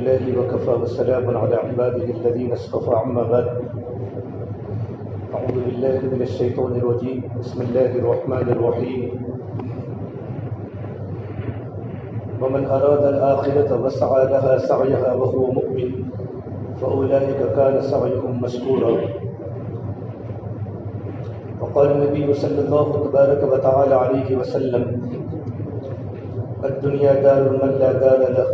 لله وكفى وسلام على عباده الذين اصطفى عما بعد. أعوذ بالله من الشيطان الرجيم. بسم الله الرحمن الرحيم. ومن أراد الآخرة وسعى لها سعيها وهو مؤمن فأولئك كان سعيهم مشكورا. وقال النبي صلى الله تبارك وتعالى عليه وسلم: الدنيا دار من لا دار له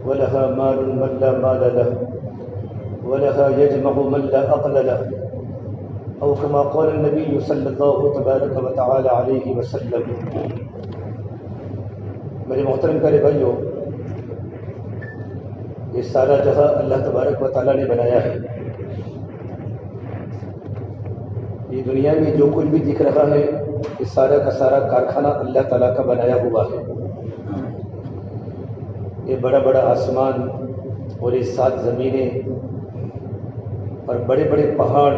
ولها مال من لا مال له ولها يجمع من لا عقل له، أو كما قال النبي صلى الله تبارك وتعالى عليه وسلم. میرے محترم پیارے بھائیوں، یہ سارا جہاں اللہ تبارک و تعالیٰ نے بنایا ہے. یہ دنیا میں جو کچھ بھی دکھ رہا ہے یہ سارا کا سارا کارخانہ اللہ تعالیٰ کا بنایا ہوا ہے. یہ بڑا بڑا آسمان اور یہ 7 زمینیں اور بڑے بڑے پہاڑ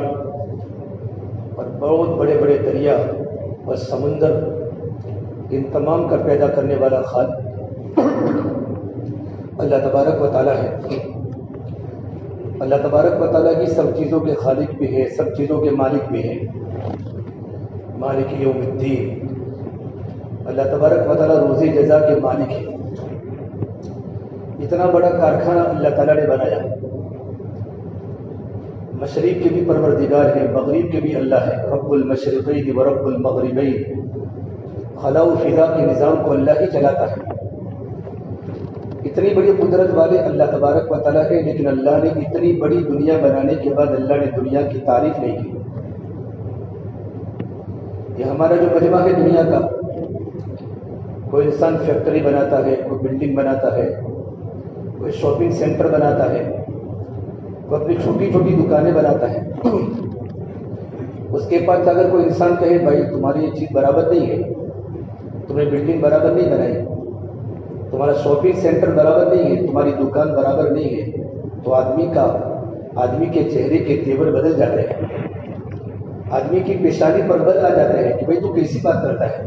اور بہت بڑے بڑے دریا اور سمندر، ان تمام کا پیدا کرنے والا خالق اللہ تبارک و تعالیٰ ہے. اللہ تبارک و تعالیٰ کی سب چیزوں کے خالق بھی ہے، سب چیزوں کے مالک بھی ہے. مالک یوم الدین، اللہ تبارک و تعالیٰ روزی جزا کے مالک ہے. اتنا بڑا کارخانہ اللہ تعالیٰ نے بنایا. مشرق کے بھی پروردگار ہے، مغرب کے بھی اللہ ہے. رب المشرقین و رب المغربین، خلا و فضا کے نظام کو اللہ ہی چلاتا ہے. اتنی بڑی قدرت والے اللہ تبارک و تعالیٰ ہے، لیکن اللہ نے اتنی بڑی دنیا بنانے کے بعد اللہ نے دنیا کی تعریف نہیں کی. یہ ہمارا جو مجمع ہے دنیا کا، کوئی انسان فیکٹری بناتا ہے، کوئی بلڈنگ بناتا ہے، کوئی شاپنگ سینٹر بناتا ہے، کوئی اپنی چھوٹی چھوٹی دکانیں بناتا ہے. اس کے پاس اگر کوئی انسان کہے بھائی تمہاری یہ چیز برابر نہیں ہے، تم نے بلڈنگ برابر نہیں بنائی، تمہارا شاپنگ سینٹر برابر نہیں ہے، تمہاری دکان برابر نہیں ہے، تو آدمی کے چہرے کے تیور بدل جاتے ہیں، آدمی کی پیشانی پر بل آ جاتے ہیں کہ بھائی تو کیسی بات کرتا ہے.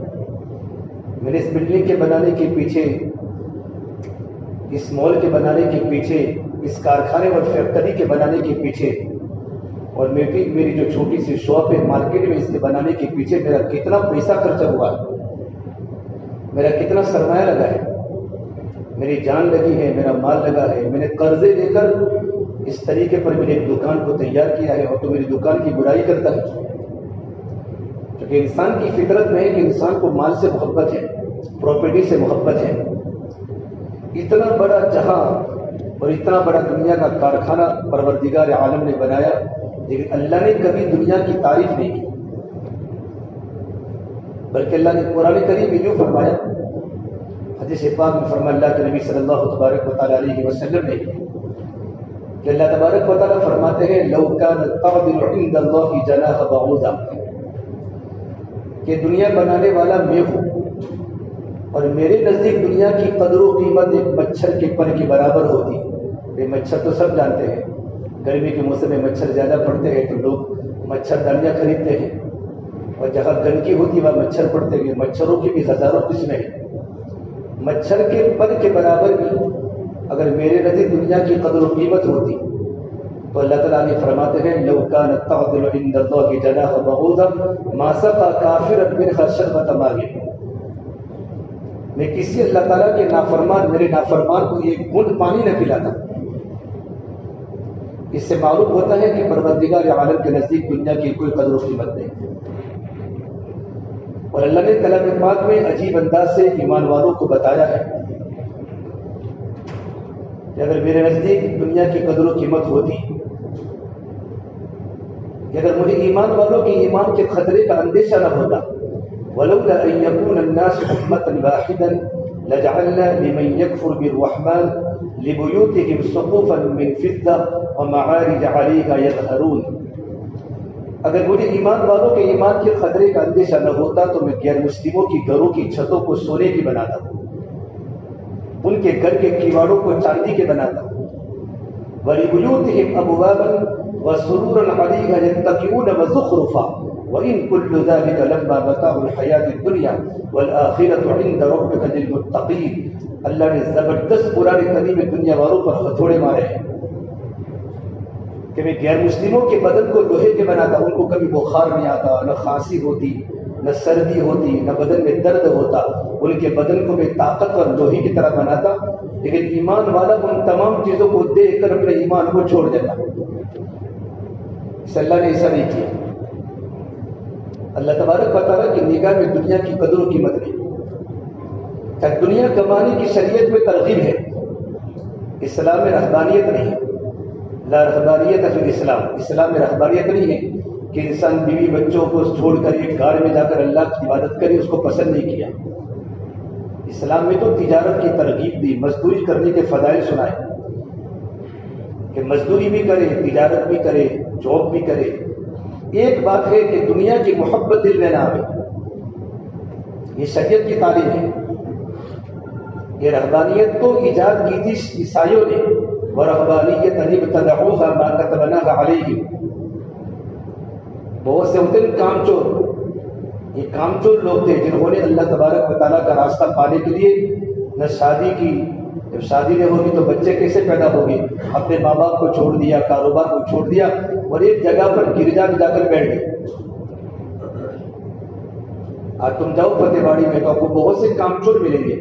میں نے اس بلڈنگ کے بنانے کے پیچھے، اس مال کے بنانے کے پیچھے، اس کارخانے اور فیکٹری کے بنانے کے پیچھے، اور میری جو چھوٹی سی شاپ ہے مارکیٹ میں، اس کے بنانے کے پیچھے میرا کتنا پیسہ خرچہ ہوا ہے، میرا کتنا سرمایہ لگا ہے، میری جان لگی ہے، میرا مال لگا ہے. میں نے قرضے لے کر اس طریقے پر میں نے ایک دکان کو تیار کیا ہے، اور تو میری دکان کی برائی کرتا ہے. کیونکہ انسان کی فطرت میں ہے کہ انسان کو مال سے محبت ہے، پراپرٹی سے محبت ہے. اتنا بڑا جہاں اور اتنا بڑا دنیا کا کارخانہ پروردگار عالم نے بنایا، لیکن اللہ نے کبھی دنیا کی تعریف نہیں کی. بلکہ اللہ نے قرآن کریم میں جو فرمایا، حدیث پاک میں فرمایا اللہ کے نبی صلی اللہ تبارک و تعالیٰ علیہ وسلم نے، کہ اللہ تبارک و تعالیٰ فرماتے ہیں لو كانت تعدل عند اللہ جناح بعوضہ، کہ دنیا بنانے والا میں ہوں اور میرے نزدیک دنیا کی قدر و قیمت ایک مچھر کے پر کے برابر ہوتی. یہ مچھر تو سب جانتے ہیں، گرمی کے موسم میں مچھر زیادہ پڑتے ہیں تو لوگ مچھردانیاں خریدتے ہیں، اور جہاں گندگی ہوتی وہاں مچھر پڑتے ہیں. مچھروں کی بھی ہزاروں قسمیں ہیں. مچھر کے پر کے برابر بھی اگر میرے نزدیک دنیا کی قدر و قیمت ہوتی تو اللہ تعالیٰ نے فرماتے ہیں لو كانت تعدل عند اللہ جناح بعوضہ ما سقى کافرا منها شربة ماء. میں کسی اللہ تعالیٰ کے میرے نافرمان کو ایک بوند پانی نہ پلاتا. اس سے معلوم ہوتا ہے کہ پروردگار عالم کے نزدیک دنیا کی کوئی قدر و قیمت نہیں. اور اللہ نے کلام پاک میں عجیب انداز سے ایمان والوں کو بتایا ہے کہ اگر میرے نزدیک دنیا کی قدر و قیمت ہوتی، کہ اگر مجھے ایمان والوں کے ایمان کے خطرے کا اندیشہ نہ ہوتا، وَلَوْلَا أَن يَكُونَ النَّاسُ أُمَّةً وَاحِدًا لَجَعَلْنَا لِمَن يَكْفُرُ بِالرَّحْمَنِ لِبُيُوتِهِمْ سُقُوفًا مِّن فِضَّةٍ وَمَعَارِجَ عَلَيْهَا يَظْهَرُونَ. اگر مجھے ایمان والوں کے ایمان کے خطرے کا اندیشہ نہ ہوتا تو میں غیر مسلموں کی گھروں کی چھتوں کو سونے کی بناتا ہوں، ان کے گھر کے کیواڑوں کو چاندی کے بناتا ہوں. وَلِبُيُوتِهِمْ أَبْوَابًا وَسُرُورًا عَلَيْهَا يَتَّكِئُونَ وَزُخْرُفًا. وَإِن كُلُّ ذَلِكَ لَمَّا مَتَاعُ الْحَيَاةِ الدُّنْيَا وَالْآخِرَةُ عِندَ رَبِّكَ لِلْمُتَّقِينَ۔ اللہ نے زبردست قرآن کریم میں دنیا والوں پر ہتھوڑے مارے ہیں کہ میں غیر مسلموں کے بدن کو لوہے کے بناتا، ان کو کبھی بخار نہیں آتا، نہ کھانسی ہوتی، نہ سردی ہوتی، نہ بدن میں درد ہوتا، ان کے بدن کو میں طاقتور لوہے کی طرح بناتا، لیکن ایمان والا ان تمام چیزوں کو دیکھ کر اپنے ایمان کو چھوڑ دیتا۔ اس اللہ نے ایسا نہیں کیا۔ اللہ تبارک بتا رہا کہ نگاہ میں دنیا کی قدر و قیمت نہیں، دنیا کمانے کی شریعت میں ترغیب ہے، اسلام میں رہبانیت نہیں، لا رہبانیت فی الاسلام، اسلام میں رہبانیت نہیں ہے کہ انسان بیوی بچوں کو چھوڑ کر ایک گھر میں جا کر اللہ کی عبادت کرے، اس کو پسند نہیں کیا۔ اسلام میں تو تجارت کی ترغیب دی، مزدوری کرنے کے فضائل سنائے کہ مزدوری بھی کرے، تجارت بھی کرے، جاب بھی کرے۔ ایک بات ہے کہ دنیا کی محبت دل میں نہ آئے، یہ شریعت کی تعلیم ہے۔ یہ رہبانیت تو ایجاد کی تھی عیسائیوں نے، ورہبانیت ابتدعوها ما كتبناها علیہم۔ بہت سے ہوتے ہیں کام چور، یہ کام چور لوگ تھے جنہوں نے اللہ تبارک و تعالیٰ کا راستہ پانے کے لیے نہ شادی کی، جب شادی نہیں ہوگی تو بچے کیسے پیدا ہوگی، اپنے ماں باپ کو چھوڑ دیا، کاروبار کو چھوڑ دیا، اور ایک جگہ پر گرجا میں جا کر بیٹھ گئے۔ آج تم جاؤ فتح باڑی میں تو آپ کو بہت سے کام چور ملیں گے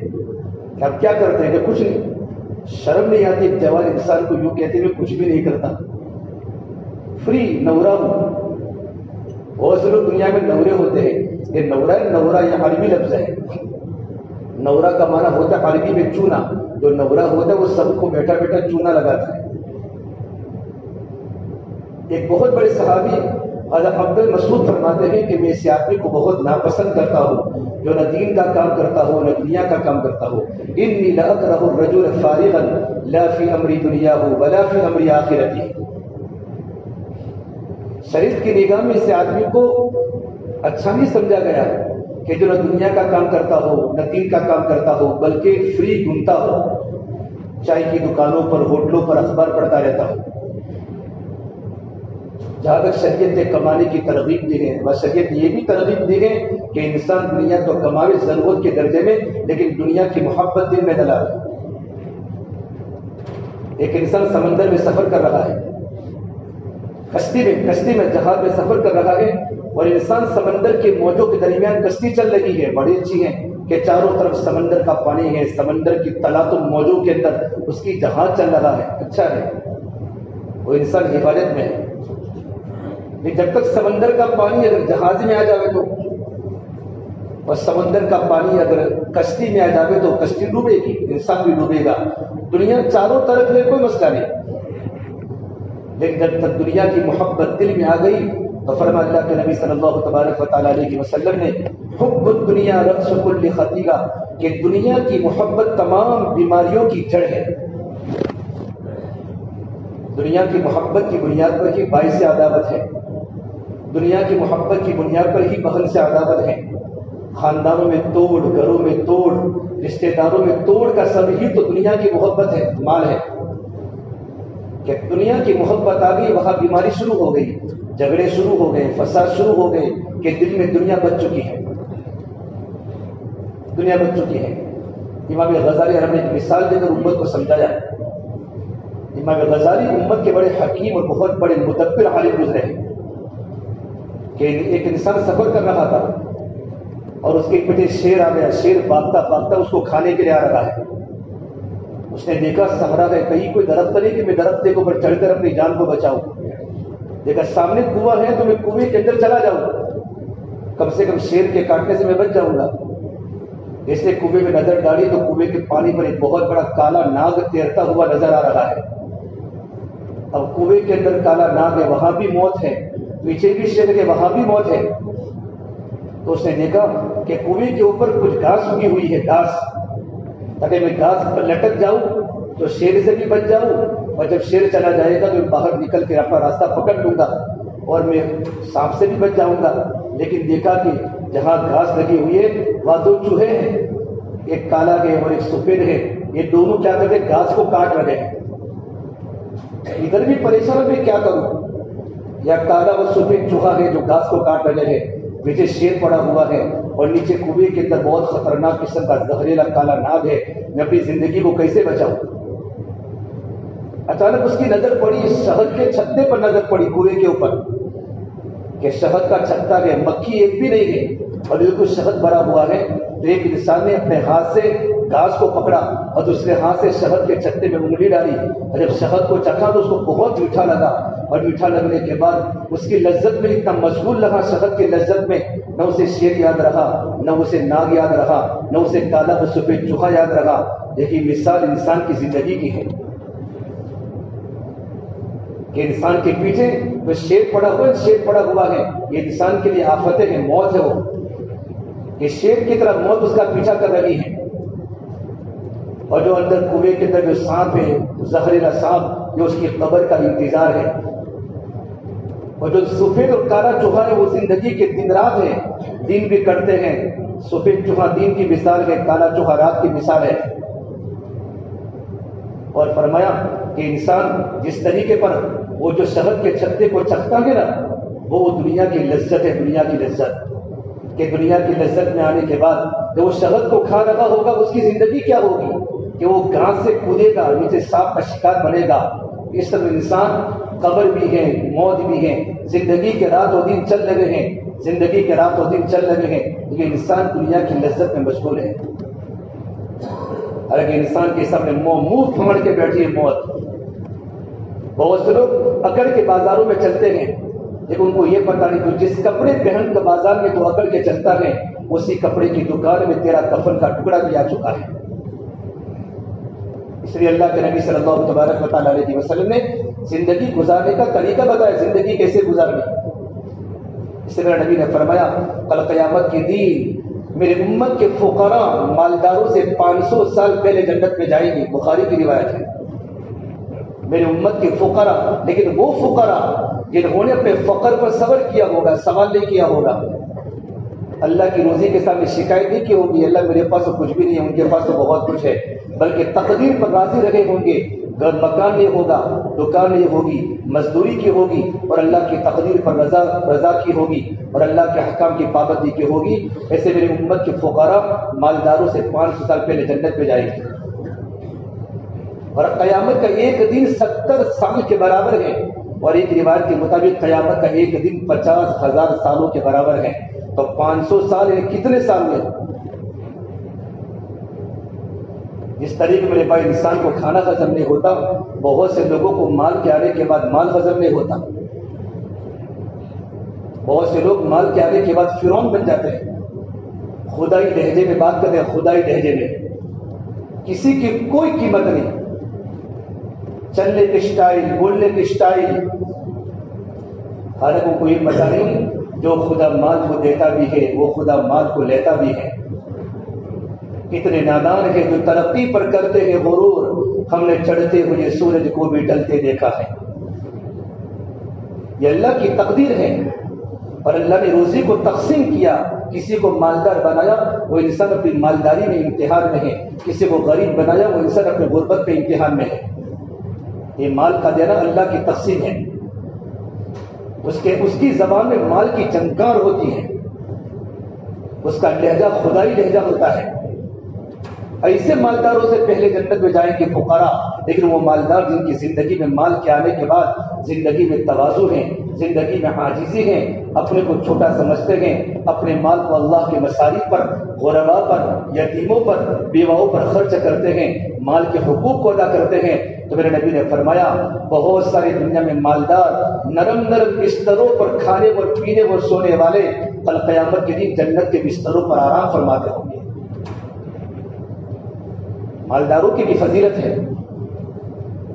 کہ آپ کیا کرتے ہیں، کہ کچھ نہیں۔ شرم نہیں آتی ایک جوان انسان کو یوں کہتے میں کچھ بھی نہیں کرتا، فری نورا ہوں۔ بہت سے لوگ دنیا میں نورے ہوتے ہیں، یہ نورا ہے، نورا یہ عربی لفظ ہے۔ نورا کا معنی ہوتا ہے عربی میں چونا، جو نورا ہوتا ہے وہ سب کو بیٹھا بیٹھا چونا لگاتا ہے۔ ایک بہت بڑے صحابی حضرت عبد المسعود فرماتے ہیں کہ میں اس آدمی کو بہت ناپسند کرتا ہوں جو نہ دین کا کام کرتا ہو نہ دنیا کا کام کرتا ہو۔ انی لاکرہ الرجل فارغا لا فی امر دنیاہ ولا فی امر آخرتہ۔ شریعت کی نگاہ میں اس آدمی کو اچھا نہیں سمجھا گیا کہ جو نہ دنیا کا کام کرتا ہو نہ دین کا کام کرتا ہو، بلکہ فری گھومتا ہو، چائے کی دکانوں پر، ہوٹلوں پر اخبار پڑھتا رہتا ہو۔ جہاں تک شریعت نے کمانے کی ترغیب دی ہے، اور شریعت یہ بھی ترغیب دی ہے کہ انسان دنیا تو کماوے ضرورت کے درجے میں، لیکن دنیا کی محبت دل میں نہ لائے۔ ایک انسان سمندر میں سفر کر رہا ہے، کشتی میں جہاز میں سفر کر رہا ہے، اور انسان سمندر کے موجوں کے درمیان کشتی چل رہی ہے، بڑی اچھی ہے کہ چاروں طرف سمندر کا پانی ہے، سمندر کی تلاطم موجوں کے اندر اس کی جہاز چل رہا ہے، اچھا ہے، وہ انسان حفاظت میں ہے۔ جب تک سمندر کا پانی اگر جہاز میں آ جاوے تو، اور سمندر کا پانی اگر کشتی میں آ جاوے تو کشتی ڈوبے گی، انسان بھی ڈوبے گا۔ دنیا چاروں طرف ہے، کوئی مسئلہ نہیں، لیکن جب تک دنیا کی محبت دل میں آ گئی تو فرما اللہ کے نبی صلی اللہ تبارک و تعالیٰ علیہ وسلم نے حب الدنیا رأس کل خطیئہ، کہ دنیا کی محبت تمام بیماریوں کی جڑ ہے۔ دنیا کی محبت کی بنیاد پر ہی باعث عداوت ہے، دنیا کی محبت کی بنیاد پر ہی بہن سے عداوت ہے، خاندانوں میں توڑ، گھروں میں توڑ، رشتہ داروں میں توڑ کا سب ہی تو دنیا کی محبت ہے، مال ہے۔ کہ دنیا کی محبت آ گئی وہاں بیماری شروع ہو گئی، جھگڑے شروع ہو گئے، فساد شروع ہو گئے، کہ دل میں دنیا بچ چکی ہے، دنیا بچ چکی ہے۔ امام غزالی نے ایک مثال دے کر امت کو سمجھایا۔ امام غزالی امت کے بڑے حکیم اور بہت بڑے مدبر عالم گزرے ہیں کہ ایک انسان سفر کر رہا تھا اور اس کے پیچھے شیر آ گیا، شیر بھاگتا بھاگتا اس کو کھانے کے لیے آ رہا ہے۔ اس نے دیکھا صحرا ہے، کہیں کوئی درخت نہیں کہ میں درخت کے اوپر چڑھ کر اپنی جان کو بچاؤں، دیکھا سامنے کنواں ہے تو میں کنویں کے اندر چلا جاؤں، کم سے کم شیر کے کاٹنے سے میں بچ جاؤں گا۔ جیسے کنویں میں نظر ڈالی تو کنویں کے پانی پر ایک بہت بڑا کالا ناگ تیرتا ہوا نظر آ رہا ہے۔ اب کنویں کے اندر کالا ناگ ہے، وہاں بھی موت ہے، پیچھے بھی شیر ہے، وہاں بھی موت ہے۔ تو اس نے دیکھا کہ کنویں کے اوپر کچھ گھاس اگی ہوئی ہے، گھاس، اگر میں گھاس پر لٹک جاؤں تو شیر سے بھی بچ جاؤں، اور جب شیر چلا جائے گا تو میں باہر نکل کے اپنا راستہ پکڑ لوں گا اور میں سانپ سے بھی بچ جاؤں گا۔ لیکن دیکھا کہ جہاں گھاس لگی ہوئی ہے وہاں دو چوہے ہیں، ایک کالا ہے اور ایک سفید ہے، یہ دونوں کیا کرتے ہیں، گھاس کو کاٹ رہے ہیں۔ ادھر بھی پریشان میں کیا کروں، یا کالا و سفید چوہا ہے جو گھاس کو کاٹ رہے ہیں، پیچھے شیر پڑا ہوا ہے اور نیچے کنویں کے اندر بہت خطرناک قسم کا زہریلا کالا ناگ ہے، میں اپنی زندگی کو کیسے بچاؤں؟ اچانک اس کی نظر پڑی شہد کے چھتے پر، نظر پڑی کنویں کے اوپر کہ شہد کا چھتا ہے، مکھی ایک بھی نہیں ہے اور بالکل شہد بھرا ہوا ہے۔ تو ایک انسان نے اپنے ہاتھ سے گھاس کو پکڑا اور دوسرے ہاتھ سے شہد کے چھتے میں انگلی ڈالی اور جب شہد کو چکھا تو اس کو بہت میٹھا لگا، اور میٹھا لگنے کے بعد اس کی لذت میں اتنا مشغول رہا، شہد کی لذت میں، نہ اسے شیر یاد رہا، نہ اسے ناگ یاد رہا، نہ اسے کالا و سفید چوہا یاد رہا۔ یہی مثال انسان کی زندگی کی ہے کہ انسان کے پیچھے جو شیر پڑا ہوا ہے، یہ انسان کے لیے آفتیں ہیں، موت ہے وہ، کہ شیر کی طرح موت اس کا پیچھا کر رہی ہے۔ اور جو اندر کنویں کے اندر جو سانپ ہے، زہریلا سانپ، جو اس کی قبر کا انتظار ہے۔ اور جو سفید اور کالا چوہا ہے وہ زندگی کے دن رات ہے، دن بھی کرتے ہیں۔ سفید چوہا دن کی مثال ہے، کالا چوہا رات کی مثال ہے۔ اور فرمایا کہ انسان جس طریقے پر وہ جو شہد کے چھتے کو چکھتا ہے نا، وہ دنیا کی لذت ہے، دنیا کی لذت، کہ دنیا کی لذت میں آنے کے بعد جب وہ شہد کو کھا رہا ہوگا اس کی زندگی کیا ہوگی کہ وہ گھاس سے کودے گا، نیچے سانپ کا شکار بنے گا۔ اس طرح انسان قبر بھی ہے، موت بھی ہے، زندگی کے رات و دن چل رہے ہیں، زندگی کے رات و دن چل رہے ہیں، لیکن انسان دنیا کی لذت میں مشغول ہے۔ اگر انسان کے سامنے منہ پھاڑ کے بیٹھی ہے موت۔ بہت سے لوگ اکڑ کے بازاروں میں چلتے ہیں، لیکن ان کو یہ پتہ نہیں کہ جس کپڑے پہن کر بازار میں تو اکڑ کے چلتا ہے، اسی کپڑے کی دکان میں تیرا کفن کا ٹکڑا بھی آ چکا ہے۔ اس لیے اللہ کے نبی صلی اللہ تبارک و تعالیٰ علیہ وسلم نے زندگی گزارنے کا طریقہ بتایا، زندگی کیسے گزارنی۔ اس لیے نبی نے فرمایا کل قیامت کے دن میرے امت کے فقراء مالداروں سے 500 سال پہلے جنت میں جائیں گے، بخاری کی روایت ہے۔ میرے امت کے فقراء، لیکن وہ فقراء جنہوں نے اپنے فقر پر صبر کیا ہوگا، سوال نہیں کیا ہوگا، اللہ کی روزی کے سامنے شکایت نہیں کی ہوگی اللہ میرے پاس تو کچھ بھی نہیں ہے، ان کے پاس تو بہت کچھ ہے، بلکہ تقدیر پر راضی رہے ہوں گے۔ گھر مکان نہیں ہوگا، دکان نہیں ہوگی، مزدوری کی ہوگی، اور اللہ کی تقدیر پر رضا کی ہوگی اور اللہ کے حکام کی پابندی کی ہوگی۔ ایسے میرے امت کے فقراء مالداروں سے 500 سال پہلے جنت میں جائیں گے، اور قیامت کا ایک دن 70 سال کے برابر ہے، اور ایک روایت کے مطابق قیامت کا ایک دن 50,000 سالوں کے برابر ہے۔ تو 500 سال یعنی کتنے سال میں؟ جس طریقے میرے بھائی انسان کو کھانا ہضم نہیں ہوتا، بہت سے لوگوں کو مال کے آنے کے بعد مال ہضم نہیں ہوتا۔ بہت سے لوگ مال کے آنے کے بعد فرعون بن جاتے ہیں، خدائی لہجے میں بات کرتے ہیں، خدائی لہجے میں کسی کی کوئی قیمت نہیں، چلنے کے اسٹائل، بولنے کے اسٹائل۔ حالانکہ کو یہ پتہ نہیں جو خدا مال کو دیتا بھی ہے وہ خدا مال کو لیتا بھی ہے۔ کتنے نادان ہیں جو ترقی پر کرتے ہیں غرور، ہم نے چڑھتے ہوئے سورج کو بھی ڈلتے دیکھا ہے۔ یہ اللہ کی تقدیر ہے، اور اللہ نے روزی کو تقسیم کیا، کسی کو مالدار بنایا وہ انسان اپنی مالداری میں امتحان میں ہے، کسی کو غریب بنایا وہ انسان اپنے غربت میں امتحان میں ہے۔ یہ مال کا دینا اللہ کی تقسیم ہے، اس کی زبان میں مال کی جھنکار ہوتی ہے، اس کا لہجہ خدائی لہجہ ہوتا ہے۔ ایسے مالداروں سے پہلے جنت میں جائیں گے فقراء، لیکن وہ مالدار جن کی زندگی میں مال کے آنے کے بعد زندگی میں تواضع ہے، زندگی میں عاجزی ہے، اپنے کو چھوٹا سمجھتے ہیں، اپنے مال کو اللہ کے مصارف پر، غرباء پر، یتیموں پر، بیواؤں پر خرچ کرتے ہیں، مال کے حقوق کو ادا کرتے ہیں۔ تو میرے نبی نے فرمایا بہت ساری دنیا میں مالدار نرم نرم بستروں پر کھانے اور پینے اور سونے والے کل قیامت کے دن جنت کے بستروں پر آرام فرماتے ہوں گے۔ مالداروں کی بھی فضیلت ہے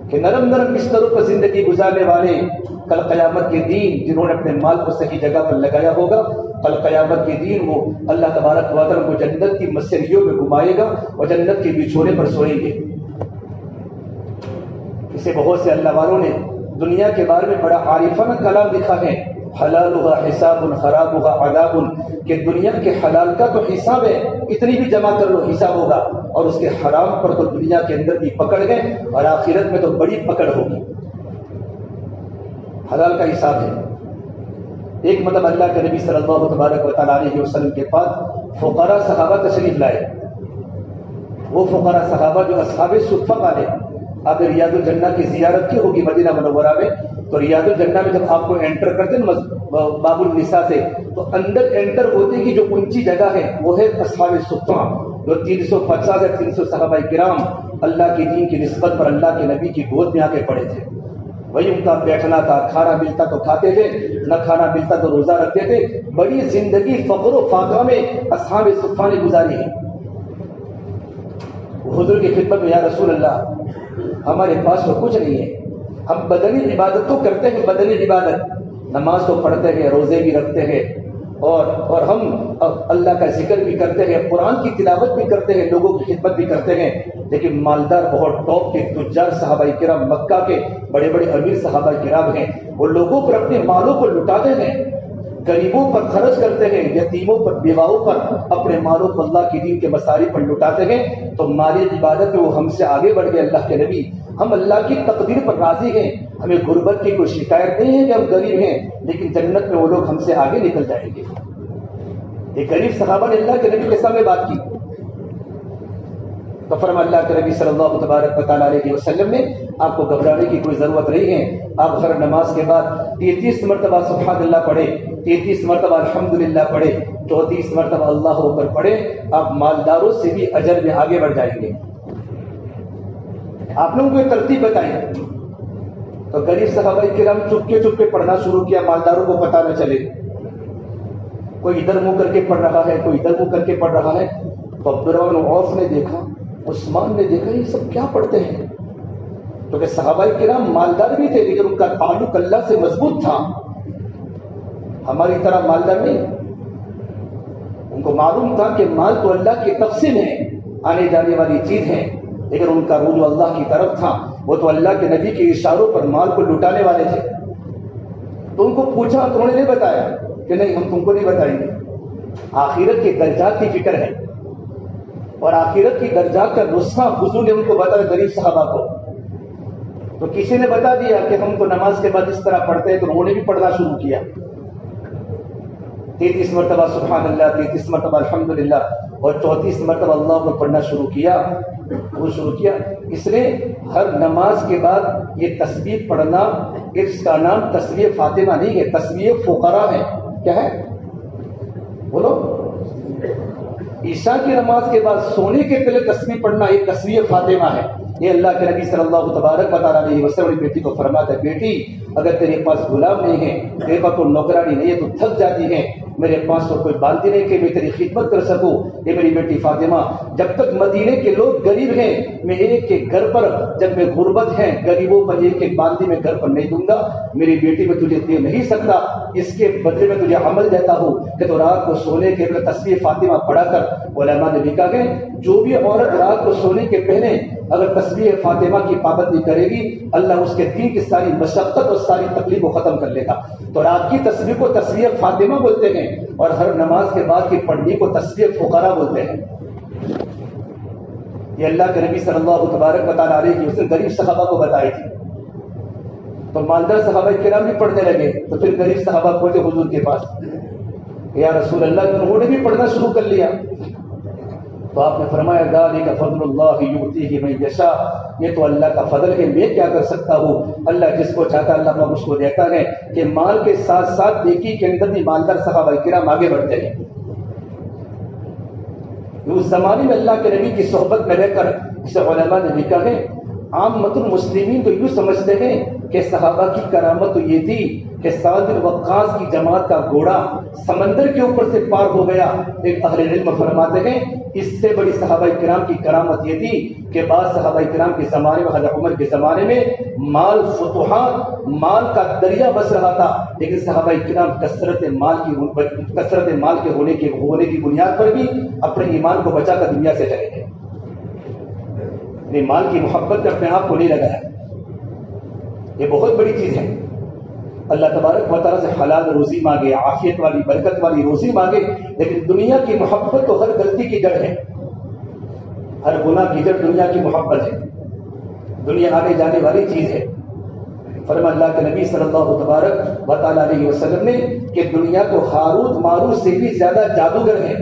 کہ نرم نرم بستروں پر زندگی گزارنے والے کل قیامت کے دن جنہوں نے اپنے مال کو صحیح جگہ پر لگایا ہوگا، کل قیامت کے دن وہ اللہ تبارک و تعالیٰ کو جنت کی مسریوں میں گھمائے گا اور جنت کے بچھونے پر سوئیں گے۔ اسے بہت سے اللہ والوں نے دنیا کے بارے میں بڑا عارفانہ کلام لکھا ہے، حلالها حساب حرامها عذاب، کہ دنیا کے حلال کا تو حساب ہے، اتنی بھی جمع کر لو حساب ہوگا، اور اس کے حرام پر تو دنیا کے اندر بھی پکڑ گئے اور آخرت میں تو بڑی پکڑ ہوگی۔ حلال کا حساب ہے، ایک مطلب اللہ کے نبی صلی اللہ تبارک و تعالیٰ علیہ وسلم کے پاس فقراء صحابہ تشریف لائے. وہ فقراء صحابہ جو اصحاب صفہ والے، آپ نے ریاض الجنہ کی زیارت کی ہوگی مدینہ منورہ میں، تو ریاض الجنہ میں جب آپ کو انٹر کرتے ہیں باب النساء سے، تو اندر انٹر ہوتے کی جو اونچی جگہ ہے وہ ہے اصحاب صفہ، جو 350 یا 300 صحابہ کرام اللہ کی دین کی نسبت پر اللہ کے نبی کی گود میں آ کے پڑے تھے. وہی ان کا بیٹھنا تھا، کھانا ملتا تو کھاتے تھے، نہ کھانا ملتا تو روزہ رکھتے تھے. بڑی زندگی فقر و فاقہ میں اصحاب صفہ نے گزاری ہے. حضور کی خدمت میں یا رسول اللہ ہمارے پاس تو کچھ نہیں ہے، ہم بدنی عبادت تو کرتے ہیں، بدنی عبادت نماز تو پڑھتے ہیں، روزے بھی رکھتے ہیں، اور ہم اللہ کا ذکر بھی کرتے ہیں، قرآن کی تلاوت بھی کرتے ہیں، لوگوں کی خدمت بھی کرتے ہیں، لیکن مالدار بہت ٹاپ کے تجار صحابہ کرام، مکہ کے بڑے بڑے امیر صحابہ کرام ہیں، وہ لوگوں پر اپنے مالوں کو لٹاتے ہیں، غریبوں پر خرچ کرتے ہیں، یتیموں پر، بیواؤں پر اپنے مالوں کو اللہ کی دین کے مصارف پر لٹاتے ہیں. تو مالی عبادت میں وہ ہم سے آگے بڑھ گئے. اللہ کے نبی ہم اللہ کی تقدیر پر راضی ہیں، ہمیں غربت کی کوئی شکایت نہیں ہے کہ ہم غریب ہیں، لیکن جنت میں وہ لوگ ہم سے آگے نکل جائیں گے. ایک غریب صحابہ نے اللہ کے نبی کے سامنے بات کی تو فرمایا اللہ کے نبی صلی اللہ تبارک و تعالیٰ علیہ وسلم نے آپ کو گھبرانے کی کوئی ضرورت نہیں ہے. آپ ہر نماز کے بعد 33 مرتبہ سبحان اللہ پڑھے، 33 مرتبہ الحمدللہ پڑھے، 34 مرتبہ اللہ اکبر پڑھے، آپ مالداروں سے بھی اجر میں آگے بڑھ جائیں گے. آپ لوگوں کو ایک ترتیب بتائیں. تو غریب صحابہ کرام چپکے چپکے پڑھنا شروع کیا، مالداروں کو پتہ نہ چلے. کوئی ادھر منہ کر کے پڑھ رہا ہے، کوئی ادھر منہ کر کے پڑھ رہا ہے. تو عبدالرحمن بن عوف نے دیکھا، عثمان نے دیکھا یہ سب کیا پڑھتے ہیں. کیونکہ صحابہ کرام مالدار بھی تھے لیکن ان کا تعلق اللہ سے مضبوط تھا، ہماری طرح مالدار نہیں. ان کو معلوم تھا کہ مال تو اللہ کی تقسیم ہے، آنے جانے والی چیز ہے، لیکن ان کا رجوع اللہ کی طرف تھا. وہ تو اللہ کے نبی کے اشاروں پر مال کو لٹانے والے تھے. تو ان کو پوچھا تو انہوں نے نہیں بتایا کہ نہیں ہم تم کو نہیں بتائیں گے. آخرت کے درجات کی فکر ہے اور آخرت کی درجات کا نسخہ حضور نے ان کو بتایا غریب صحابہ کو. تو کسی نے بتا دیا کہ ہم تو نماز کے بعد اس طرح پڑھتے ہیں، تو انہوں نے بھی پڑھنا شروع کیا. 33 مرتبہ سبحان اللہ، 33 مرتبہ الحمدللہ اور 34 مرتبہ اللہ کو پڑھنا شروع کیا. اس نے ہر نماز کے بعد یہ تسبیح پڑھنا، اس کا نام تسبیح فاطمہ نہیں ہے، تسبیح فقراء ہے. کیا ہے بولو؟ عشاء کی نماز کے بعد سونے کے پہلے تسبیح پڑھنا ایک تسبیح فاطمہ ہے. یہ اللہ کے نبی صلی اللہ تبارک و تعالیٰ علیہ وسلم بیٹی کو فرماتا ہے، بیٹی اگر تیرے پاس غلام نہیں ہے، تیرے پاس کوئی نوکرانی نہیں ہے تو تھک جاتی ہے، میرے پاس تو کوئی باندھی نہیں کہ میں تیری خدمت کر سکوں. یہ میری بیٹی فاطمہ، جب تک مدینے کے لوگ غریب ہیں میں ایک ایک گھر پر، جب میں غربت ہے غریبوں پر ایک ایک باندھی میں گھر پر نہیں دوں گا. میری بیٹی میں تجھے دے نہیں سکتا، اس کے بدلے میں تجھے عمل دیتا ہوں کہ تو رات کو سونے کے پہلے تسبیح فاطمہ پڑھا کر. علماء نے لکھا ہے جو بھی عورت رات کو سونے کے پہلے اگر تسبیح فاطمہ کی پابندی کرے گی، اللہ اس کے دین کی ساری مشقت اور ساری تکلیف کو ختم کر لے گا. تو رات کی تسبیح کو تسبیح فاطمہ بولتے ہیں اور ہر نماز کے بعد کی پڑھنی کو تسبیح فقراء بولتے ہیں. یہ اللہ کے نبی صلی اللہ تبارک و تعالیٰ علیہ وسلم غریب صحابہ کو بتائی تھی. تو مالدار صحابہ کرام بھی پڑھنے لگے. تو پھر غریب صحابہ پہنچے حضور کے پاس، یا رسول اللہ انہوں نے بھی پڑھنا شروع کر لیا. تو آپ نے فرمایا ذالک فضل اللہ یؤتیہ من یشاء، یہ تو اللہ کا فضل ہے، میں کیا کر سکتا ہوں، اللہ جس کو چاہتا ہے اللہ اس کو دیتا ہے. کہ مال کے ساتھ ساتھ نیکی کے اندر بھی مالدار صحابہ کرام آگے بڑھتے ہیں. اس زمانے میں اللہ کے نبی کی صحبت میں رہ کر اسے علماء نے لکھا ہے عامۃ المسلمین تو یوں سمجھتے ہیں کہ صحابہ کی کرامت تو یہ تھی کہ سعد بن وقاص کی جماعت کا گھوڑا سمندر کے اوپر سے پار ہو گیا. ایک اہل علم فرماتے ہیں اس سے بڑی صحابہ کرام کی کرامت یہ تھی کہ بعض صحابہ کرام کے زمانے میں، حضرت عمر کے زمانے میں مال فتوحات، مال کا دریا بس رہا تھا، لیکن صحابہ کرام کثرت مال کے ہونے کی بنیاد پر بھی اپنے ایمان کو بچا کر دنیا سے چلے گئے. مال کی محبت نے اپنے آپ کو نہیں لگایا. یہ بہت بڑی چیز ہے. اللہ تبارک و تعالیٰ سے حلال روزی مانگے، عافیت والی برکت والی روزی مانگے، لیکن دنیا کی محبت تو ہر غلطی کی جڑ ہے، ہر گناہ کی جڑ دنیا کی محبت ہے. دنیا آنے جانے والی چیز ہے. فرمایا اللہ کے نبی صلی اللہ تبارک و تعالیٰ علیہ وسلم نے کہ دنیا تو ہاروت ماروت سے بھی زیادہ جادوگر ہیں.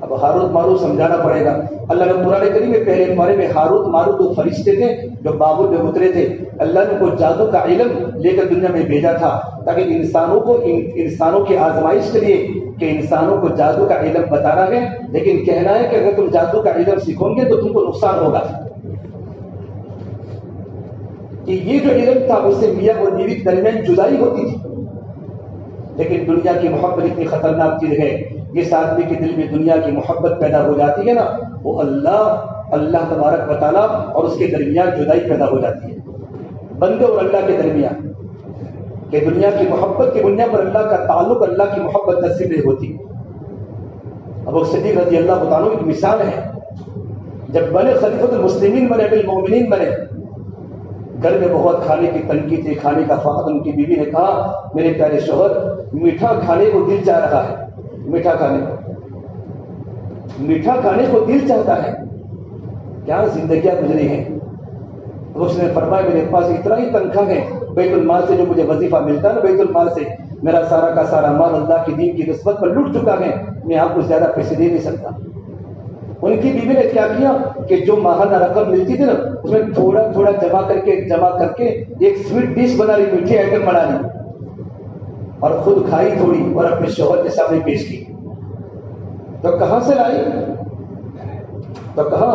اب ہاروت ماروت سمجھانا پڑے گا. اللہ نے قرآن کریم میں پہلے پارے میں ہاروت ماروت دو فرشتے تھے جو بابل میں اترے تھے. اللہ نے کو جادو کا علم لے کر دنیا میں بھیجا تھا تاکہ انسانوں کی آزمائش کے لیے کہ انسانوں کو جادو کا علم بتانا ہے، لیکن کہنا ہے کہ اگر تم جادو کا علم سیکھو گے تو تم کو نقصان ہوگا. کہ یہ جو علم تھا اس سے میاں اور بیوی کے درمیان جدائی ہوتی تھی. لیکن دنیا کی محبت اتنی خطرناک چیز ہے، جس آدمی کے دل میں دنیا کی محبت پیدا ہو جاتی ہے نا، وہ اللہ تبارک و تعالیٰ اور اس کے درمیان جدائی پیدا ہو جاتی ہے. بندے اور اللہ کے درمیان کہ دنیا کی محبت کی بنیاد پر اللہ کا تعلق، اللہ کی محبت نصیب نہیں ہوتی. ابو صدیق رضی اللہ عنہ ایک مثال ہے. جب بنے خلیفۃ المسلمین بنے، بالمؤمنین بنے، گھر میں بہت کھانے کی تنگی تھی، کھانے کا فقر. ان کی بیوی نے کہا میرے پیارے شوہر میٹھا کھانے کو دل چاہ رہا ہے، میٹھا کھانے کو دل چاہتا ہے، کیا زندگیاں گزری ہیں. اس نے فرمایا میرے پاس اتنا ہی تنخواہ ہے، بیت المال سے جو مجھے وظیفہ ملتا ہے نا، بیت المال سے میرا سارا کا سارا مال اللہ کی دین کی نسبت پر لٹ چکا ہے، میں آپ کو زیادہ پیسے دے نہیں سکتا. ان کی بیوی نے کیا کیا کہ جو ماہانہ رقم ملتی تھی نا اس میں تھوڑا تھوڑا جمع کر کے ایک سویٹ ڈش بنا لی، میٹھی آئٹم بنا لی اور خود کھائی تھوڑی اور اپنے شوہر کے سامنے پیش کی. تو کہاں سے لائی؟ تو کہا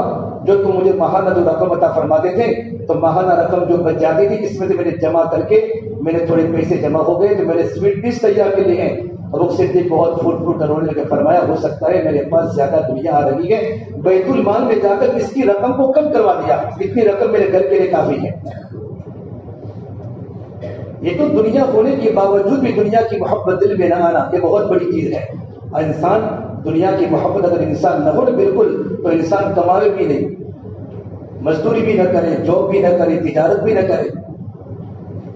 جو تم مجھے ماہانہ جو رقم عطا فرماتے تھے تو ماہانہ رقم جو بچ جاتی تھی اس میں سے میں نے جمع کر کے میں نے تھوڑے پیسے جمع ہو گئے تو میں نے سویٹ ڈش تیار کے لیے ہیں. اور وہ صدیق بہت پھوٹ رونے لگے، فرمایا ہو سکتا ہے میرے پاس زیادہ دنیا آ رہی ہے، بیت المال میں جا کر اس کی رقم کو کم کروا دیا، اتنی رقم میرے گھر کے لیے کافی ہے. یہ تو دنیا ہونے کے باوجود بھی دنیا کی محبت دل میں نہ آنا یہ بہت بڑی چیز ہے. انسان دنیا کی محبت اگر انسان نہ ہو بالکل تو انسان کمائے بھی نہیں، مزدوری بھی نہ کرے، جاب بھی نہ کرے، تجارت بھی نہ کرے.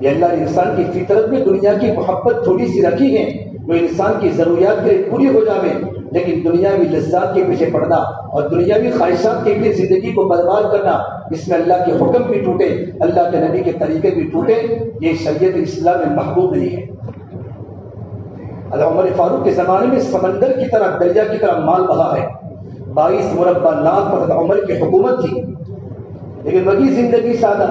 یہ اللہ نے انسان کی فطرت میں دنیا کی محبت تھوڑی سی رکھی ہے، وہ انسان کی ضروریات کے لیے پوری ہو جائے، لیکن دنیاوی لذات کے پیچھے پڑنا اور دنیاوی خواہشات کے لیے زندگی کو برباد کرنا، اس میں اللہ کے حکم بھی ٹوٹے، اللہ کے نبی کے طریقے بھی ٹوٹے، یہ شریعت اسلام میں محبوب نہیں ہے. حضرت عمر فاروق کے زمانے میں سمندر کی طرح، دریا کی طرح مال بہا ہے. 22 مربع لاکھ پر حضرت عمر کی حکومت تھی، لیکن وہی زندگی سادہ.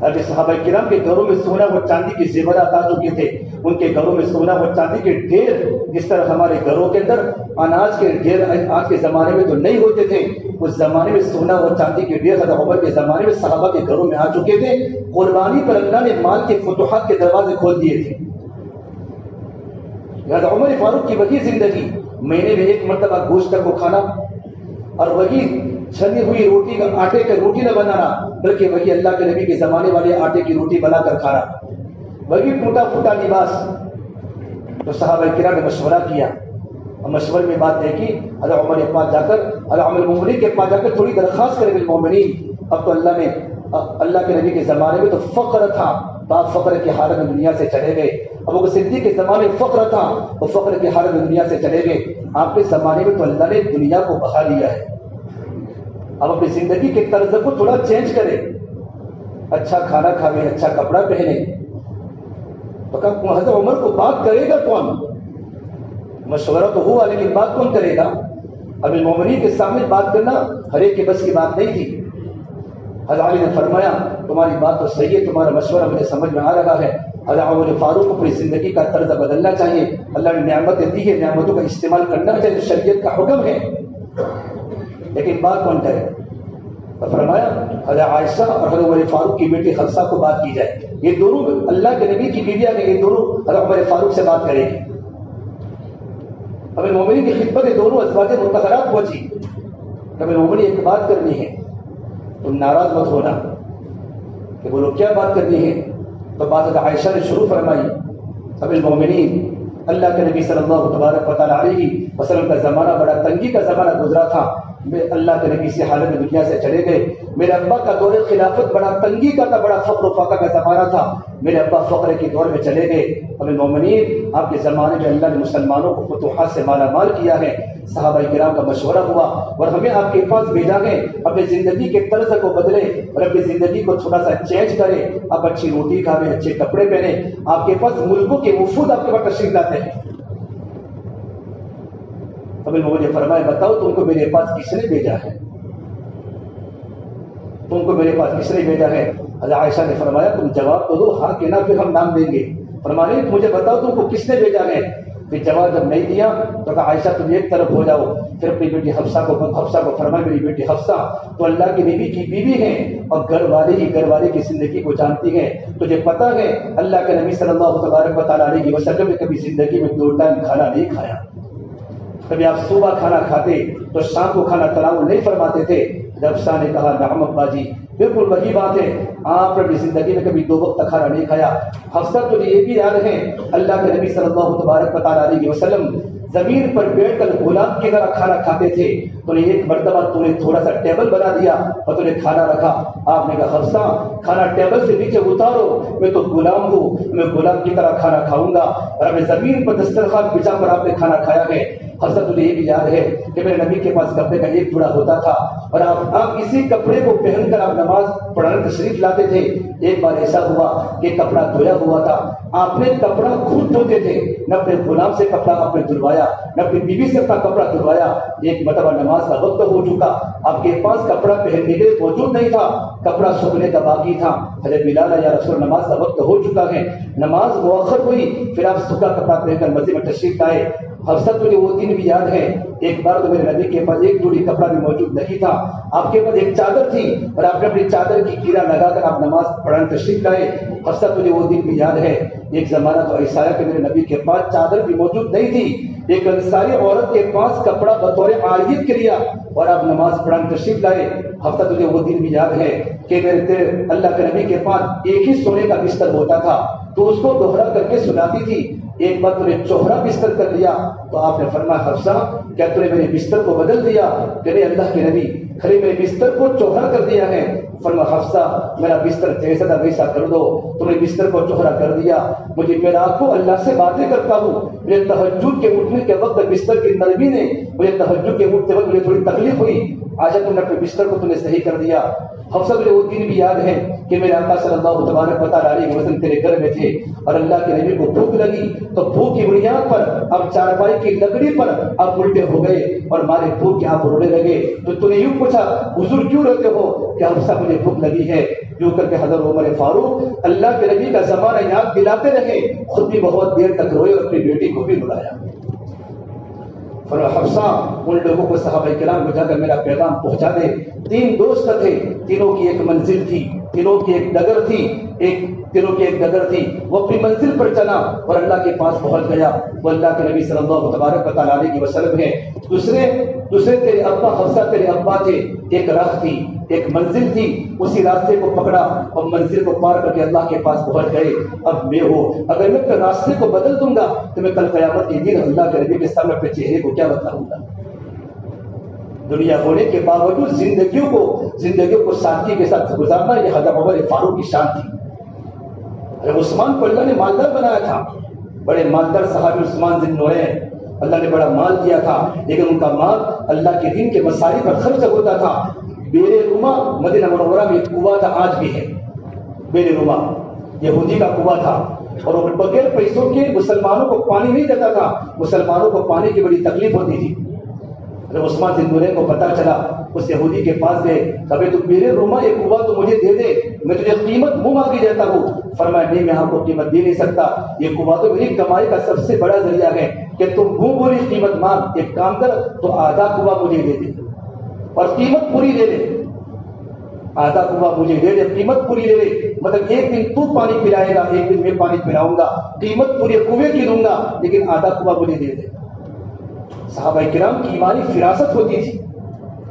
حضرت صحابہ کرام کے گھروں میں سونا و چاندی کے زیورات آ چکے تھے، ان کے گھروں میں سونا و چاندی کے ڈھیر، جس طرح ہمارے گھروں کے اندر اناج کے ڈھیر آج کے زمانے میں تو نہیں ہوتے تھے، اس زمانے میں سونا و چاندی کے ڈھیر حضرت عمر کے زمانے میں صحابہ کے گھروں میں آ چکے تھے. قربانی پر اللہ نے مال کے فتوحات کے دروازے کھول دیے تھے. حضرت عمر فاروق کی وہی زندگی، مہینے میں ایک مرتبہ گوشت کو کھانا اور وہی چھنی ہوئی روٹی کا آٹے کا روٹی نہ بنانا، بلکہ وہی اللہ کے نبی کے زمانے والے آٹے کی روٹی بنا کر کھانا، وہی ٹوٹا پھوٹا لباس. تو صحابہ کرام نے مشورہ کیا اور مشورے میں بات ہے کہ حضرت عمر کے پاس جا کر، حضرت عمر المؤمنین کے پاس جا کر تھوڑی درخواست کرے بالمؤمنین. اب تو اللہ کے نبی کے زمانے میں تو فقر تھا، تو آپ فقر کی حالت میں دنیا سے چلے گئے. ابو بکر صدیق کے زمانے میں فقر تھا، وہ فقر کی حالت میں دنیا سے چلے گئے. آپ کے زمانے میں تو اللہ نے دنیا کو بہا لیا ہے. اب اپنی زندگی کے طرز کو تھوڑا چینج کرے، اچھا کھانا کھاوے، اچھا کپڑا پہنے. تو حضرت عمر کو بات کرے گا کون؟ مشورہ تو ہوا لیکن بات کون کرے گا؟ اب المومنین کے سامنے بات کرنا ہر ایک کے بس کی بات نہیں تھی. حضرت علی نے فرمایا تمہاری بات تو صحیح ہے، تمہارا مشورہ مجھے سمجھ میں آ رہا ہے. حضرت عمر فاروق کو اپنی زندگی کا طرز بدلنا چاہیے. اللہ نے نعمتیں دی ہے، نعمتوں کا استعمال کرنا چاہیے، شریعت کا حکم ہے. لیکن بات کون کرے؟ تو فرمایا حضرت عائشہ اور حضرت عمر فاروق کی بیٹی حفصہ کو بات کی جائے. یہ دونوں اللہ کے نبی کی بیویاں ہیں، یہ دونوں حضرت عمر فاروق سے بات کرے گی. اب مومنین کی خدمت دونوں ازواج مطہرات پہنچی. اب مومنین ایک بات کرنی ہے، تم ناراض مت ہونا. کہ بولو کیا بات کرنی ہے؟ تو بات حضرت عائشہ نے شروع فرمائی. اب المومنین اللہ کے نبی صلی اللہ تبارک و تعالیٰ علیہ وسلم کا زمانہ بڑا تنگی کا زمانہ گزرا تھا. میں اللہ کے نبی سے حالت میں دنیا سے چلے گئے. میرے ابا کا دور خلافت بڑا تنگی کا تھا، بڑا فقر و فاقہ کا زمانہ تھا. میرے ابا فقر کے دور میں چلے گئے. اب مومنین آپ کے زمانے میں اللہ نے مسلمانوں کو فتوحات سے مالا مال کیا ہے. صحابہ کرام کا مشورہ ہوا اور ہمیں آپ کے پاس بھیجا ہے اپنی زندگی کے طرز کو بدلے اور اپنی زندگی کو تھوڑا سا چینج کرے، آپ اچھی روٹی کھاوے، اچھے کپڑے پہنے، آپ کے پاس ملکوں کے وفود آپ کے پاس تشریف لاتے ہیں۔ اب مجھے فرمایا بتاؤ تم کو میرے پاس کس نے بھیجا ہے، تم کو میرے پاس کس نے بھیجا ہے؟ حضرت عائشہ نے فرمایا تم جواب تو دو، ہاں کہ نہ پھر ہم نام دیں گے۔ فرمایا مجھے بتاؤ تم کو کس نے بھیجا ہے؟ پھر جواب جب نہیں دیا تو کہا عائشہ تم ایک طرف ہو جاؤ۔ پھر اپنی بیٹی حفصہ کو فرمایا میری بیٹی حفصہ تو اللہ کے نبی کی بیوی ہے اور گھر والے کی زندگی کو جانتی ہے، تجھے پتہ ہے اللہ کے نبی صلی اللہ تبارک و تعالیٰ علیہ وسلم نے کبھی زندگی میں 2 ٹائم کھانا نہیں کھایا، کبھی آپ صبح کھانا کھاتے تو شام کو کھانا تناول نہیں فرماتے تھے۔ حفصہ نے کہا نعم ابا جی بالکل وہی بات ہے، آپ نے اپنی زندگی میں کبھی 2 وقت کھانا نہیں کھایا۔ حفصہ تجھے یہ بھی یاد ہے اللہ کے نبی صلی اللہ تبارک و تعالیٰ علیہ وسلم زمین پر بیٹھ کر غلام کی طرح کھانا کھاتے تھے، تو نے ایک مرتبہ تو نے تھوڑا سا ٹیبل بنا دیا اور تو نے کھانا رکھا، آپ نے کہا حفصہ کھانا ٹیبل سے نیچے اتارو، میں تو غلام ہوں، میں غلام کی طرح کھانا کھاؤں گا، اور ہمیں زمین پر دسترخوان بچھا کر آپ نے کھانا کھایا ہے۔ حفصہ تجھے یہ بھی یاد ہے کہ میرے نبی کے پاس کپڑے کا ایک جوڑا ہوتا تھا اور آپ اسی کپڑے کو پہن کر آپ نماز پڑھنے تشریف لاتے تھے۔ ایک بار ایسا ہوا کہ کپڑا دھویا ہوا تھا، آپ نے کپڑا خود دھوتے تھے، نہ اپنے غلام سے کپڑا آپ نے دھلوایا، نہ اپنی بیوی سے اپنا کپڑا دھلوایا۔ ایک مرتبہ نماز کا وقت ہو چکا، آپ کے پاس کپڑا پہننے کے موجود نہیں تھا، کپڑا سوکھنے کا باقی تھا۔ حضرت بلال یا رسول نماز کا وقت ہو چکا ہے، نماز مؤخر ہوئی، پھر آپ سوکھا کپڑا پہن کر مسجد میں تشریف لائے۔ حفصہ تجھے وہ دن بھی یاد ہے، ایک بار تو میرے نبی کے پاس ایک جوڑی کپڑا بھی موجود نہیں تھا، آپ کے پاس ایک چادر تھی اور آپ نے اپنی چادر کی گرہ لگا کر آپ نماز پڑھنے تشریف لائے۔ حفصہ تجھے وہ دن بھی یاد ہے، ایک زمانہ تو ایسا ہے کہ میرے نبی کے پاس چادر بھی موجود نہیں تھی، ایک انصاری عورت کے پاس کپڑا بطور عاریت کے لیا اور آپ نماز پڑھنے تشریف لائے۔ حفصہ تجھے وہ دن بھی یاد ہے کہ میرے اللہ کے نبی کے پاس ایک ہی سونے کا بستر ہوتا تھا، تو اس کو دوہرا کر کے سلاتی تھی۔ ایک بار تو نے چوہرا بستر کر لیا تو آپ نے فرمایا حفصہ کیا تو نے میرے بستر کو بدل دیا؟ کہ نہیں اللہ کے نبی خلی میرے بستر کو چوہرا کر دیا ہے۔ فرمایا حفصہ میرا بستر جیسا تھا ویسا کر دو، تم نے بستر کو چوہرا کر دیا، مجھے میں رات کو اللہ سے باتیں کرتا ہوں، مجھے تہجد کے اٹھنے کے وقت بستر کی نرمی نے مجھے تہجد کے اٹھتے وقت مجھے تھوڑی تکلیف ہوئی، آج تم نے اپنے بستر کو تم نے صحیح کر دیا۔ حفصہ مجھے وہ دن بھی یاد ہے کہ میرے آقا صلی اللہ تبارک و تعالیٰ علیہ وسلم تیرے گھر میں تھے اور اللہ کے نبی کو بھوک لگی تو بھوک کی بنیاد پر اب چارپائی کی لکڑی پر آپ الٹے ہو گئے اور مارے بھوک کے آپ رونے لگے، تو نے یوں پوچھا حضور کیوں روتے ہو؟ کہ حفصہ مجھے بھوک لگی ہے۔ یوں کر کے حضرت عمر فاروق اللہ کے نبی کا زمانہ یاد دلاتے رہے، خود بھی بہت دیر تک روئے اور اپنی بیٹی کو بھی رلایا۔ حفصہ ان لوگوں کو صحابہ کرام کو جا کر میرا پیغام پہنچا دے۔ 3 دوست تھے، تینوں کی ایک منزل تھی، تینوں کی ایک ڈگر تھی، وہ اپنی منزل پر چلا اور اللہ کے پاس پہنچ گیا، وہ اللہ کے نبی صلی اللہ تبارک و تعالیٰ علیہ وسلم ہے۔ دوسرے تیرے ابا حفصہ تیرے ابا تھے، ایک راہ تھی، ایک منزل تھی، اسی راستے کو پکڑا اور منزل کو پار کر کے اللہ کے پاس پہنچ گئے۔ اب میں اگر میں اپنے راستے کو بدل دوں گا تو میں کل قیامت کے دن اللہ کے نبی کے سامنے اپنے چہرے کو کیا بتلاؤں گا؟ دنیا ہونے کے باوجود زندگیوں کو سادگی کے ساتھ گزارنا یہ حضرت عمر فاروق کی شان تھی۔ حضرت عثمان کو اللہ نے مالدار بنایا تھا، بڑے مالدار صحابی عثمان ذی النورین، اللہ نے بڑا مال دیا تھا، لیکن ان کا مال اللہ کے دین کے مسائل پر خرچ ہوتا تھا۔ بیر روما مدینہ منورہ میں ایک کنواں تھا، آج بھی ہے بیر روما، یہودی کا کنواں تھا، اور وہ بغیر پیسوں کے مسلمانوں کو پانی نہیں دیتا تھا، مسلمانوں کو پانی کی بڑی تکلیف ہوتی تھی۔ عثمان ذی النورین کو پتا چلا، اس یہودی کے پاس گئے، کبھی تو بیر روما ایک کنواں تو مجھے دے دے، میں تجھے قیمت منہ مانگی دیتا ہوں۔ فرمایا نہیں میں آپ کو قیمت دے نہیں سکتا، یہ کنواں تو میری کمائی کا سب سے بڑا ذریعہ ہے کہ تم منہ بولی قیمت مانگ، ایک کام کر تو آدھا کنواں مجھے دے دے اور قیمت پوری لے لے، آدھا کنواں مجھے دے دے، قیمت پوری لے لے، مطلب ایک دن تو پانی پلائے گا، ایک دن میں پانی پلاؤں گا، قیمت پورے کنویں کی لوں گا لیکن آدھا کنواں مجھے دے دے۔ صحابہ کرام کی ایمانی فراست ہوتی تھی،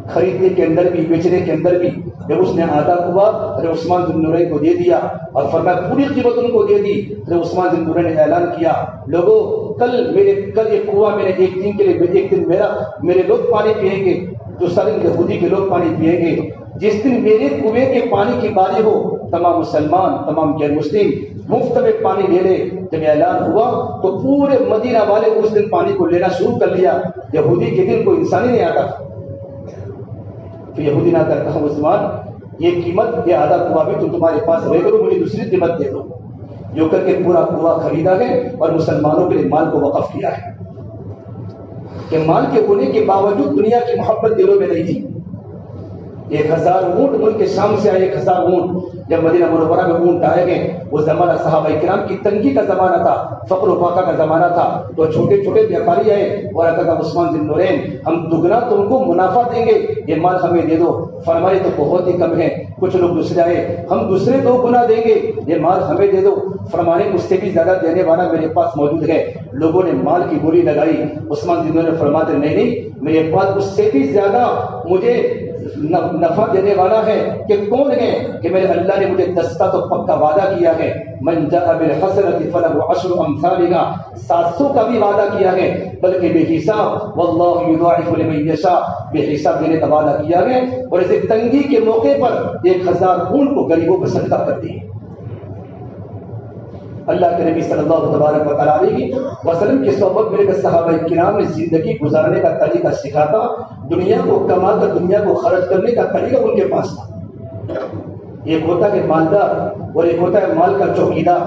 خریدنے کے اندر بھی بیچنے کے اندر بھی۔ جب اس نے آدھا کنواں حضرت عثمان ذی النورین کو دے دیا اور فرمایا پوری قیمت ان کو دے دی، حضرت عثمان ذی النورین نے اعلان کیا لوگوں کل یہ کنواں میں نے ایک دن کے لیے، ایک دن میرے لوگ پانی پیئیں گے، جو سارے یہودی کے لوگ پانی پیئیں گے، جس دن میرے کنویں کے پانی کی باری ہو تمام مسلمان تمام غیر مسلم مفت میں پانی لے لے. جب اعلان ہوا تو پورے مدینہ والے اس دن پانی کو لینا شروع کر لیا. یہودی کے دن کوئی انسان ہی نہیں آتا. تو یہودی نے آ کر کہا مسلمان یہ قیمت یہ آدھا کنواں بھی تمہارے پاس رہے گا مجھے دوسری قیمت دے دو. جو کر کے پورا کنواں خریدا ہے اور مسلمانوں کے لیے مال کو وقف کیا ہے. کہ مال کے ہونے کے باوجود دنیا کی محبت دلوں میں نہیں تھی. 1000 اونٹ ملک کے شام سے آئے. 1000 اونٹ جب مدینہ منورہ میں اونٹ آئے گئے وہ زمانہ صحابہ کرام کی تنگی کا زمانہ تھا, فقر و فاقہ کا زمانہ تھا. تو چھوٹے چھوٹے بیاپاری آئے اور کہا عثمان ذی النورین ہم دگنا تم کو منافع دیں گے, یہ مال ہمیں دے دو. فرمائے تو بہت ہی کم ہے. کچھ لوگ دوسرے آئے ہم دوسرے 2 گنا دیں گے, یہ مال ہمیں دے دو. فرمانے اس سے بھی زیادہ دینے والا میرے پاس موجود ہے. لوگوں نے مال کی بولی لگائی. عثمان ذی النورین فرماتے نہیں میرے پاس اس سے بھی زیادہ مجھے نفع دینے والا ہے. کہ کون ہے؟ کہ میرے اللہ نے مجھے 10 کا تو پکا وعدہ کیا ہے. من جاء بالحسنۃ فلہ عشر امثالها, 700 کا بھی وعدہ کیا ہے بلکہ بے حساب. واللہ یضاعف لمن یشاء, بے حساب دینے کا وعدہ کیا ہے. اور اسے تنگی کے موقع پر 1000 اونٹ کو غریبوں کو صدقہ کر دی. اللہ کے نبی صلی اللہ تبارک و تعالی علیہ وسلم کے صحبت میں صحابہ کرام نے زندگی گزارنے کا طریقہ سکھاتا. دنیا کو کما کر دنیا کو خرچ کرنے کا طریقہ ان کے پاس تھا. ایک ہوتا ہے مالدار اور ایک ہوتا ہے مال کا چوکیدار.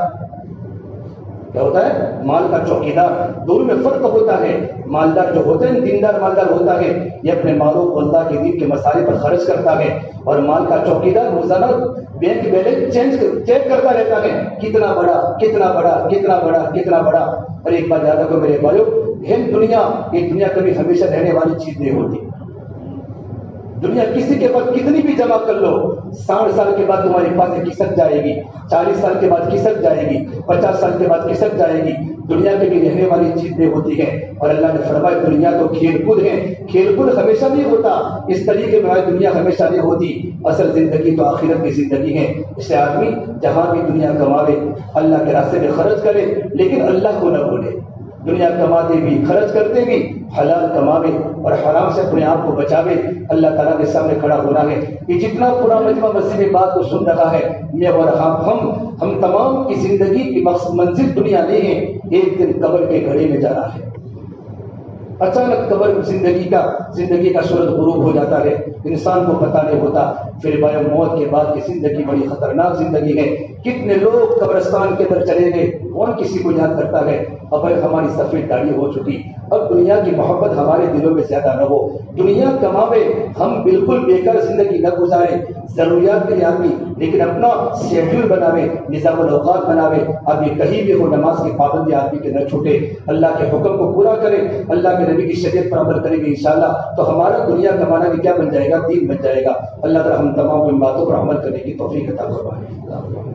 کیا ہوتا ہے؟ مال کا چوکیدار. دونوں میں فرق ہوتا ہے. مالدار جو ہوتا ہے دیندار مالدار ہوتا ہے, یہ اپنے مالوں کو اللہ کے دین کے مسائل پر خرچ کرتا ہے. اور مال کا چوکیدار روزانہ بینک بیلنس چیک کرتا رہتا ہے, کتنا بڑا کتنا بڑا کتنا بڑا کتنا بڑا. اور ایک بات یاد رکھو میرے بھائیو, یہ دنیا کبھی ہمیشہ رہنے والی چیز نہیں ہوتی. دنیا کسی کے پاس کتنی بھی جمع کر لو 60 سال کے بعد تمہارے پاس کسک جائے گی, 40 سال کے بعد کسک جائے گی, 50 سال کے بعد کسک جائے گی. دنیا کے بھی رہنے والی چیزیں ہوتی ہیں. اور اللہ نے فرمایا دنیا تو کھیل کود ہے, کھیل کود ہمیشہ نہیں ہوتا. اس طریقے میں دنیا ہمیشہ نہیں ہوتی. اصل زندگی تو آخرت کی زندگی ہے. اس سے آدمی جہاں بھی دنیا کماوے اللہ کے راستے میں خرچ کرے لیکن اللہ کو نہ بھولے. دنیا کماتے بھی خرچ کرتے بھی حلال کماوے اور حرام سے اپنے آپ کو بچاوے. اللہ تعالیٰ کے سامنے کھڑا ہونا ہے. یہ جتنا پورا مجمع مسجد میں بات کو سن رہا ہے, یہ اور ہم تمام کی زندگی کی منزل دنیا نہیں ہے. ایک دن قبر کے گھڑے میں جانا ہے. اچانک قبر زندگی کا سورج غروب ہو جاتا ہے, انسان کو پتہ نہیں ہوتا. پھر موت کے بعد کی زندگی بڑی خطرناک زندگی ہے. کتنے لوگ قبرستان کے اندر چلے گئے, کون کسی کو یاد کرتا ہے. اب ہماری سفید داڑھی ہو چکی, اب دنیا کی محبت ہمارے دلوں میں زیادہ نہ ہو. دنیا کماوے, ہم بالکل بیکار زندگی نہ گزارے. ضروریات کے لیے آدمی لیکن اپنا شیڈول بناوے, نظام الاوقات بناوے. آدمی کہیں بھی ہو نماز کی پابندی آدمی کے نہ چھوٹے, اللہ کے حکم کو پورا کرے, اللہ کے نبی کی شریعت پر عمل کریں گے انشاءاللہ تو ہمارا دنیا کمانا بھی کیا بن جائے گا, دین بن جائے گا. اللہ تعالی ہم تمام ان باتوں پر عمل کرنے کی توفیق عطا فرمائے.